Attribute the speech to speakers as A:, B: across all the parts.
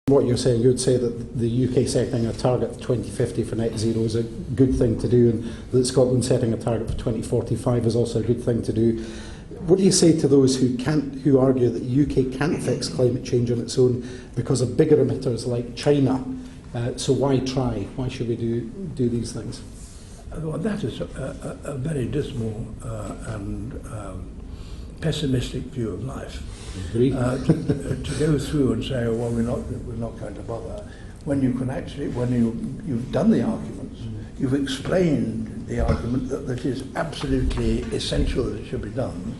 A: What you're saying, you would say that the UK setting a target of 2050 for net zero is a good thing to do, and that Scotland setting a target for 2045 is also a good thing to do. What do you say to those who argue that the UK can't fix climate change on its own because of bigger emitters like China? So why try? Why should we do these things?
B: Well, that is a very dismal and pessimistic view of life. To go through and say, oh, well, we're not going to bother, when you can actually, when you've done the arguments, you've explained the argument that it is absolutely essential that it should be done.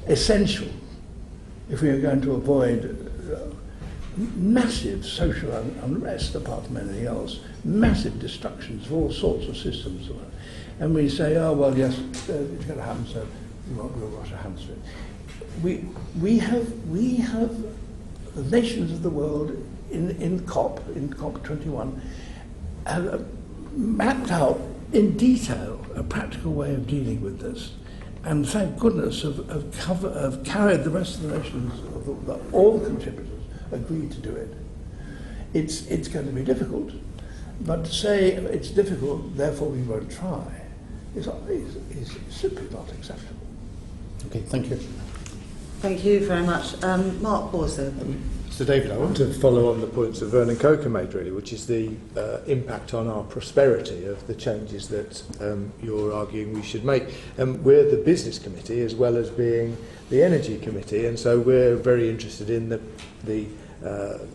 B: Essential, if we are going to avoid massive social unrest, apart from anything else, massive destructions of all sorts of systems. And we say, oh, well, yes, it's going to happen, so we'll wash our hands of it. We have the nations of the world in COP21 have mapped out in detail a practical way of dealing with this, and thank goodness have carried the rest of the nations, all the contributors agreed to do it. It's going to be difficult, but to say it's difficult, therefore we won't try, is simply not acceptable.
A: Okay, thank you.
C: Thank you very much. Mark Borser.
D: So David, I want to follow on the points that Vernon Coker made, really, which is the impact on our prosperity of the changes that you're arguing we should make. We're the business committee as well as being the energy committee, and so we're very interested in the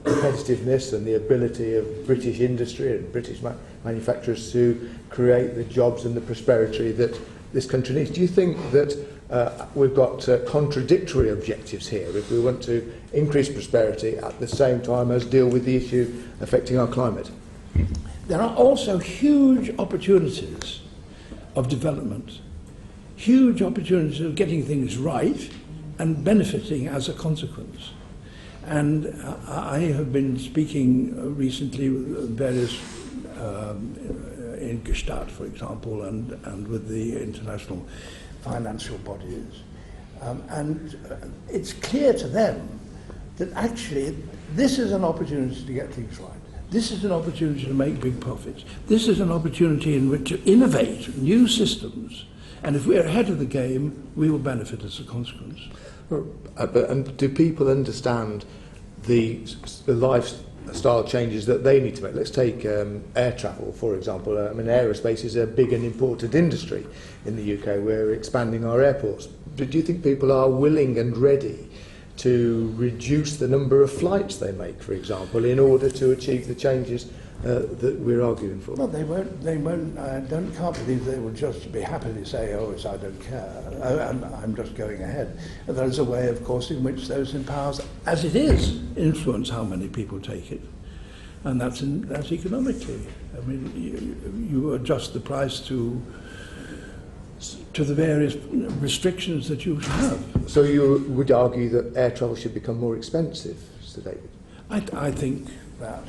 D: competitiveness and the ability of British industry and British manufacturers to create the jobs and the prosperity that this country needs. Do you think that we've got contradictory objectives here if we want to increase prosperity at the same time as deal with the issue affecting our climate?
B: There are also huge opportunities of development, huge opportunities of getting things right and benefiting as a consequence. And I have been speaking recently with various in Gestalt, for example, and with the international financial bodies. And it's clear to them that actually this is an opportunity to get things right. This is an opportunity to make big profits. This is an opportunity in which to innovate new systems. And if we're ahead of the game, we will benefit as a consequence.
D: And do people understand the lifestyle changes that they need to make? Let's take air travel, for example. I mean, aerospace is a big and important industry in the UK. We're expanding our airports. But do you think people are willing and ready to reduce the number of flights they make, for example, in order to achieve the changes that we're arguing for?
B: Well, they won't. Can't believe they will just be happily say, "Oh, I don't care. I'm just going ahead." And there is a way, of course, in which those in powers, as it is, influence how many people take it, and that's economically. I mean, you adjust the price to the various restrictions that you have.
D: So you would argue that air travel should become more expensive, Sir David?
B: I think that.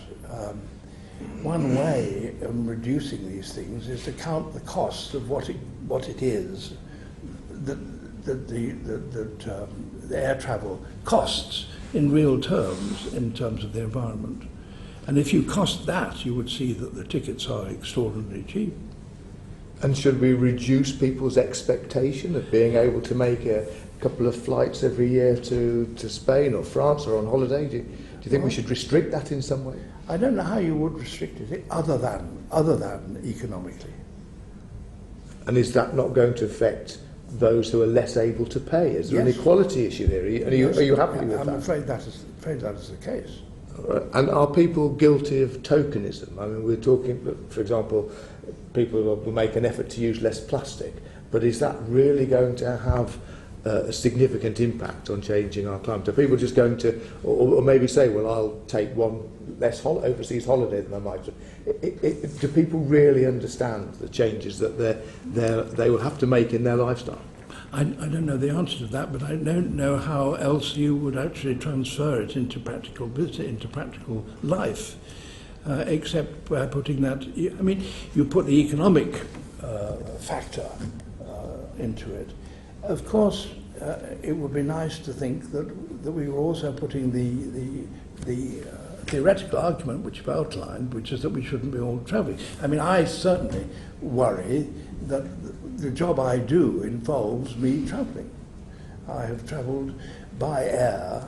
B: One way of reducing these things is to count the cost of what it is that the air travel costs in real terms, in terms of the environment. And if you cost that, you would see that the tickets are extraordinarily cheap.
D: And should we reduce people's expectation of being able to make a couple of flights every year to Spain or France or on holiday? Do you think we should restrict that in some way?
B: I don't know how you would restrict it other than economically.
D: And is that not going to affect those who are less able to pay? Is there an equality issue here? Are you happy with that?
B: I'm afraid that is the case.
D: And are people guilty of tokenism? I mean, we're talking, for example, people will make an effort to use less plastic, but is that really going to have a significant impact on changing our climate? Are people just going to, or maybe say, well, I'll take one less overseas holiday than I might do? Do people really understand the changes that they will have to make in their lifestyle?
B: I don't know the answer to that, but I don't know how else you would actually transfer it into practical business, into practical life, except by putting that. I mean, you put the economic factor into it. Of course, it would be nice to think that we were also putting the theoretical argument which you've outlined, which is that we shouldn't be all travelling. I mean, I certainly worry that the job I do involves me travelling. I have travelled by air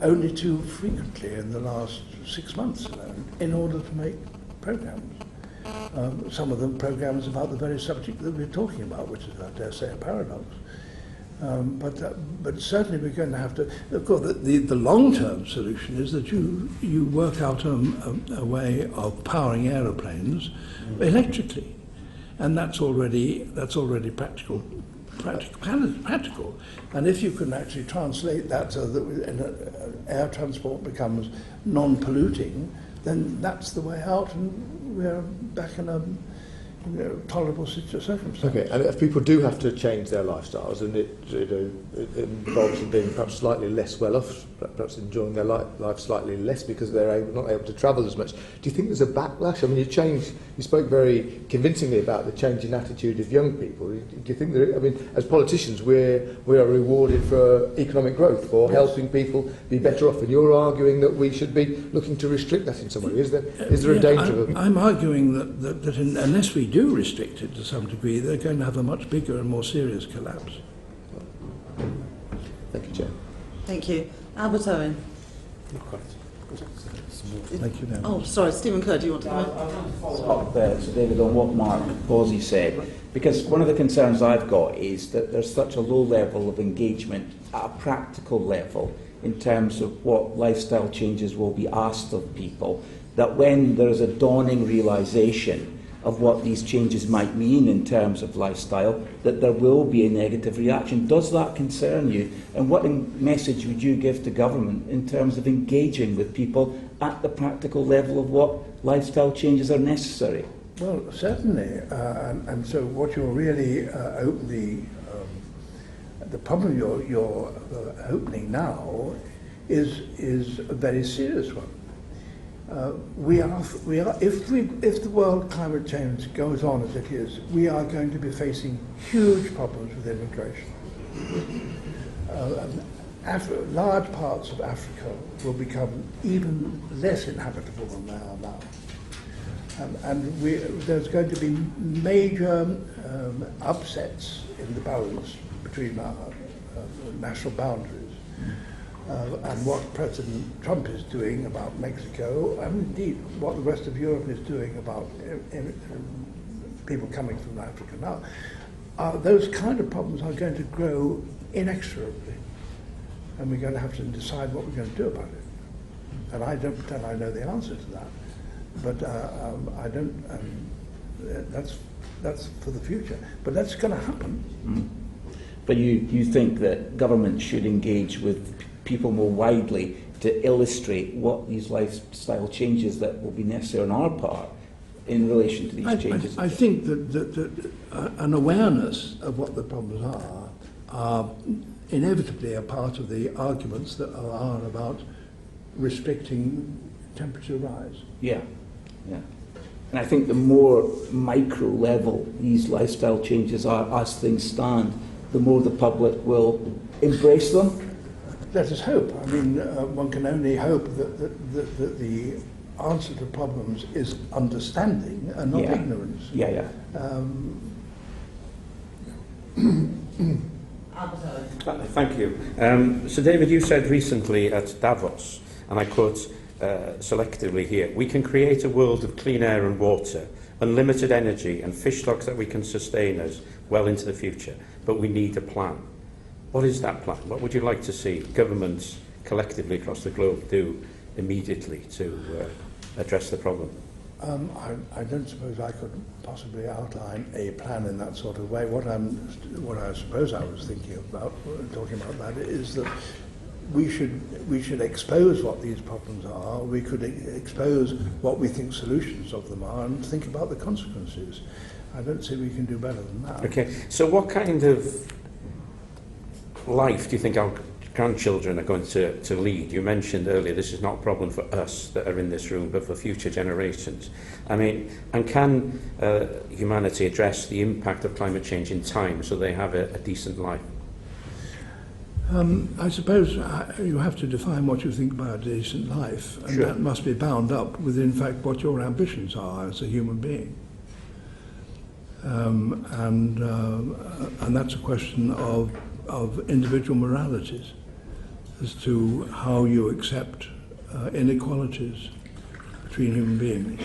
B: only too frequently in the last 6 months alone in order to make programmes. Some of them programmes about the very subject that we're talking about, which is, I dare say, a paradox. But certainly we're going to have to, of course, the long-term solution is that you work out a way of powering aeroplanes electrically, and that's already practical. And if you can actually translate that so that air transport becomes non-polluting, then that's the way out, and we're back in a tolerable circumstance.
D: Okay, and if people do have to change their lifestyles, and it involves them being perhaps slightly less well off, perhaps enjoying their life slightly less because they're not able to travel as much, do you think there's a backlash? I mean, you spoke very convincingly about the change in attitude of young people. Do you think that, I mean, as politicians, we are rewarded for economic growth, for helping people be better off, and you're arguing that we should be looking to restrict that in some way. Is there a danger of...
B: I'm arguing that unless we do restrict it to some degree, they're going to have a much bigger and more serious collapse.
D: Thank you, Chair.
C: Thank you. Albert Owen.
B: Thank you very much.
C: Oh, sorry, Stephen Kerr, do you want to
E: I
C: come in?
E: want to follow up there, so David, on what Mark Bawsey said, because one of the concerns I've got is that there's such a low level of engagement at a practical level in terms of what lifestyle changes will be asked of people, that when there's a dawning realisation of what these changes might mean in terms of lifestyle, that there will be a negative reaction. Does that concern you? And what message would you give to government in terms of engaging with people at the practical level of what lifestyle changes are necessary?
B: Well, certainly. And so what you're really the problem you're opening now is a very serious one. If the world climate change goes on as it is, we are going to be facing huge problems with immigration. Large parts of Africa will become even less inhabitable than they are now. There's going to be major upsets in the balance between our national boundaries. And what President Trump is doing about Mexico, and indeed what the rest of Europe is doing about people coming from Africa now, those kind of problems are going to grow inexorably, and we're going to have to decide what we're going to do about it. And I don't pretend I know the answer to that, but I don't. That's for the future, but that's going to happen.
E: But you think that government should engage with people more widely to illustrate what these lifestyle changes that will be necessary on our part in relation to these changes?
B: I think that an awareness of what the problems are inevitably a part of the arguments that are about restricting temperature rise.
E: Yeah. And I think the more micro level these lifestyle changes are as things stand, the more the public will embrace them.
B: Let us hope. I mean, one can only hope that the answer to problems is understanding and not ignorance.
F: Thank you. So, David, you said recently at Davos, and I quote selectively here, "We can create a world of clean air and water, unlimited energy and fish stocks that we can sustain us well into the future, but we need a plan." What is that plan? What would you like to see governments collectively across the globe do immediately to address the problem?
B: I don't suppose I could possibly outline a plan in that sort of way. What I suppose I was thinking about, talking about that, is that we should expose what these problems are. We could expose what we think solutions of them are, and think about the consequences. I don't see we can do better than that.
F: Okay, so what kind of life do you think our grandchildren are going to lead? You mentioned earlier this is not a problem for us that are in this room, but for future generations. I mean, and can humanity address the impact of climate change in time so they have a decent life?
B: I suppose you have to define what you think by a decent life, and that must be bound up with, in fact, what your ambitions are as a human being. And that's a question of individual moralities as to how you accept inequalities between human beings.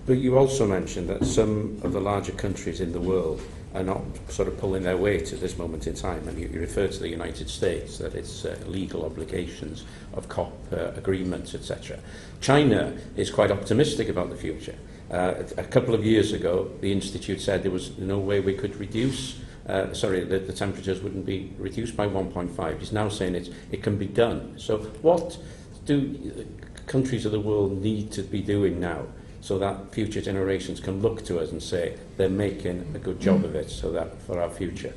F: But you also mentioned that some of the larger countries in the world are not sort of pulling their weight at this moment in time. And you refer to the United States, that its legal obligations of COP agreements, etc. China is quite optimistic about the future. A couple of years ago, the Institute said there was no way we could reduce, the temperatures wouldn't be reduced by 1.5. He's now saying it can be done. So what do countries of the world need to be doing now so that future generations can look to us and say they're making a good job of it, so that for our future?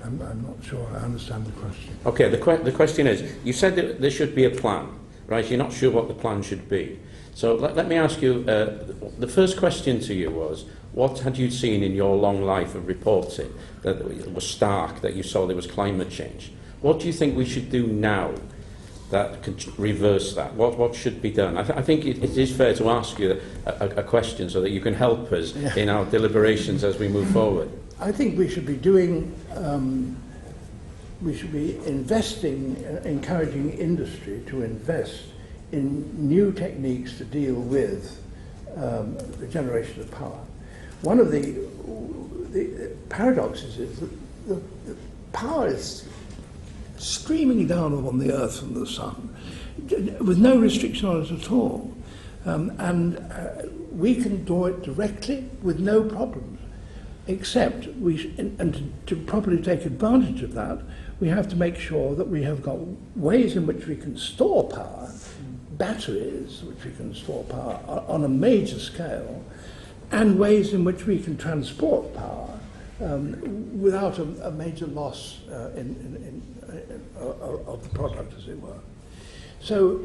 B: I'm not sure I understand the question.
F: Okay, the question is, you said that there should be a plan, right? You're not sure what the plan should be. So let me ask you, the first question to you was, what had you seen in your long life of reporting that was stark, that you saw there was climate change? What do you think we should do now that could reverse that? What should be done? I think it is fair to ask you a question so that you can help us in our deliberations as we move forward.
B: I think we should be doing, we should be investing, encouraging industry to invest in new techniques to deal with the generation of power. One of the paradoxes is that the power is streaming down on the earth from the sun with no restriction on it at all. We can do it directly with no problems, except to properly take advantage of that, we have to make sure that we have got ways in which we can store power, batteries which we can store power on a major scale, and ways in which we can transport power without a major loss of the product, as it were. So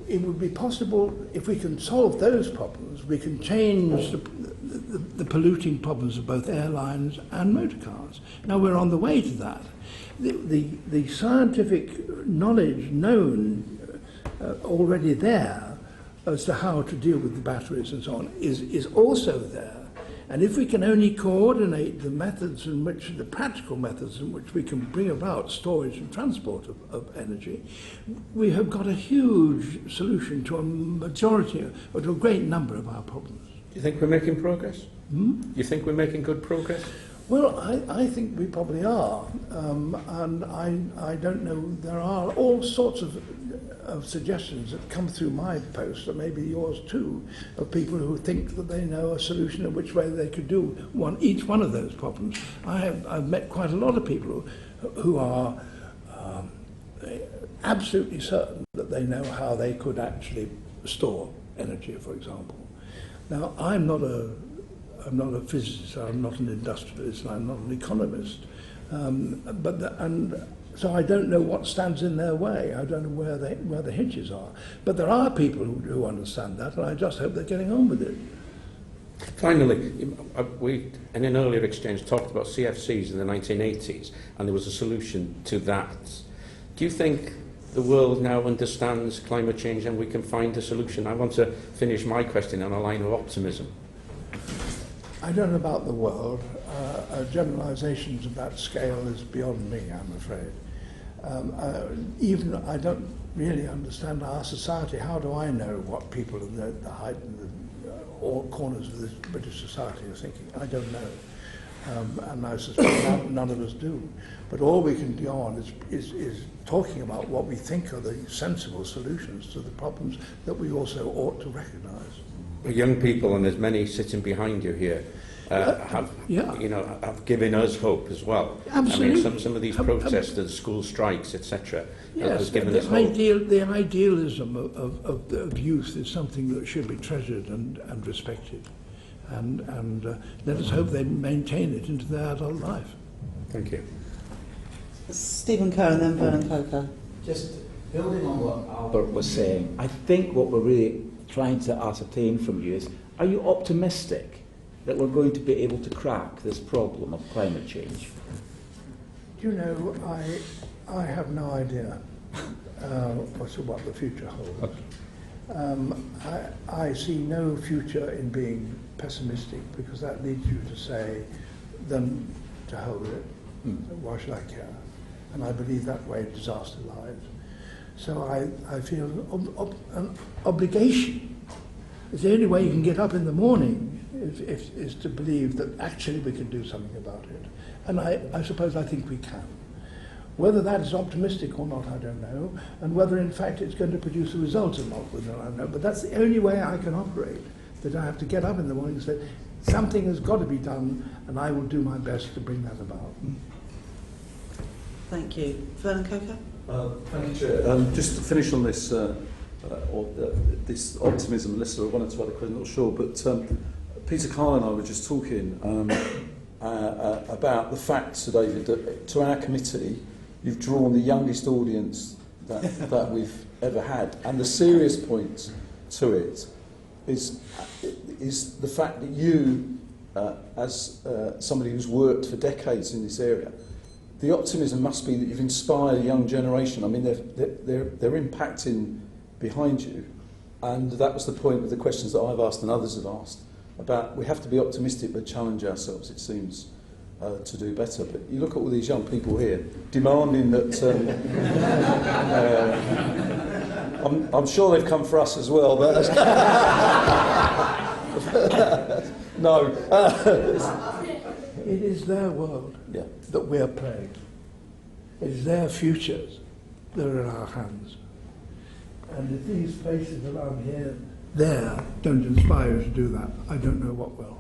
B: it would be possible, if we can solve those problems, we can change the polluting problems of both airlines and motor cars. Now we're on the way to that. The scientific knowledge known already there as to how to deal with the batteries and so on is also there. And if we can only coordinate the methods in which, the practical methods in which we can bring about storage and transport of energy, we have got a huge solution to a majority, or to a great number of our problems.
F: Do you think we're making progress? Do you think we're making good progress?
B: Well, I think we probably are. And I don't know, there are all sorts of suggestions that come through my post, and maybe yours too, of people who think that they know a solution in which way they could do each one of those problems. I've met quite a lot of people who are absolutely certain that they know how they could actually store energy, for example. Now, I'm not a physicist, I'm not an industrialist, I'm not an economist, so I don't know what stands in their way. I don't know where the hitches are. But there are people who understand that, and I just hope they're getting on with it.
F: Finally, we, in an earlier exchange, talked about CFCs in the 1980s, and there was a solution to that. Do you think the world now understands climate change and we can find a solution? I want to finish my question on a line of optimism.
B: I don't know about the world. Generalizations of that scale is beyond me, I'm afraid. Even I don't really understand our society. How do I know what people in the height and all corners of this British society are thinking? I don't know. And I suspect none of us do. But all we can go on is talking about what we think are the sensible solutions to the problems that we also ought to recognise.
F: Young people, and there's many sitting behind you here, have given us hope as well.
B: Absolutely.
F: I mean, some of these protesters, school strikes, etc., has given us hope.
B: The idealism of youth is something that should be treasured and respected, and let us hope they maintain it into their adult life.
F: Thank you.
C: Stephen Kerr and then Vernon Coker.
E: Just building on what Albert was saying, I think what we're really trying to ascertain from you is, are you optimistic that we're going to be able to crack this problem of climate change?
B: Do you know, I have no idea what the future holds. I see no future in being pessimistic, because that leads you to say, then to hell with it. Why should I care? And I believe that way disaster lies. So I feel an obligation. It's the only way you can get up in the morning is to believe that actually we can do something about it. And I suppose I think we can. Whether that is optimistic or not, I don't know, and whether in fact it's going to produce a result or not, I don't know. But that's the only way I can operate, that I have to get up in the morning and say, something has got to be done, and I will do my best to bring that about.
C: Thank you. Vernon Coker?
G: Thank you, Chair. Just to finish on this, this optimism, Melissa, I wanted to add a question, not sure, but Peter Kyle and I were just talking about the fact, Sir David, that to our committee, you've drawn the youngest audience that we've ever had. And the serious point to it is the fact that you, as somebody who's worked for decades in this area, the optimism must be that you've inspired a young generation. I mean, they're impacting behind you. And that was the point of the questions that I've asked and others have asked, about we have to be optimistic but challenge ourselves, it seems, to do better. But you look at all these young people here demanding that... I'm sure they've come for us as well, but... no.
B: It is their world that we're playing. It is their futures that are in our hands. And if these places around here, there, don't inspire you to do that, I don't know what will.